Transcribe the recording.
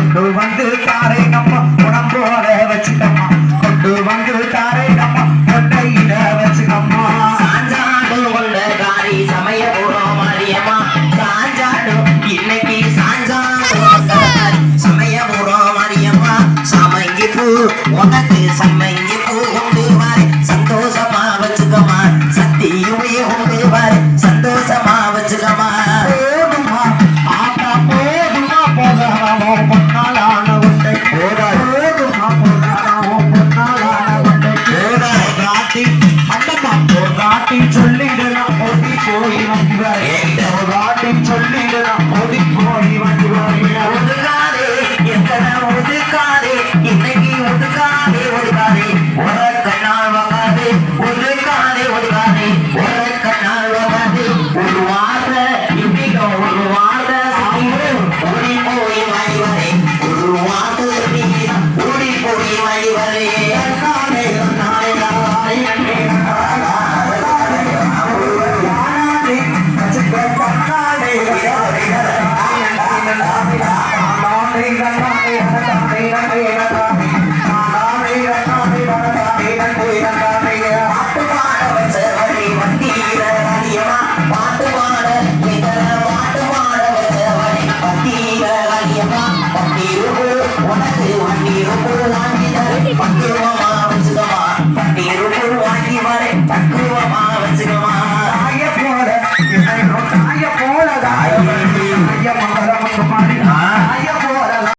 கொண்டு வந்து தாரை நம்ம உடம்போட வச்சுக்கம்மா கொண்டு வந்து தாரை நம்ம கொண்டையில வச்சுக்கம்மா சாஞ்சாடு கொண்ட காரி சமய போறோம் மாரியம்மா சாஞ்சாடு இன்னைக்கு சாஞ்சாடு சமய போறோம் மாரியம்மா சமங்கி பூ உனக்கு சமங்கி பூ கொண்டு வாரு சந்தோஷமா வச்சுக்கம்மா சக்தியுமே கொண்டு வாரு சந்தோஷமா வச்சுக்கம்மா போதுமா ஆட்டா போதுமா போதாமோ பொன்னாலான உண்டை போதுமா போதாமோ பொன்னாலான உண்டை போராட்டி அண்டமா போராட்டி சொல்லிடலாம் ஓடி போய் வந்தார் போராட்டி சொல்லிடலாம் ஓடி போய் வந்தார் ஒதுக்காதே எத்தனை ஒதுக்காதே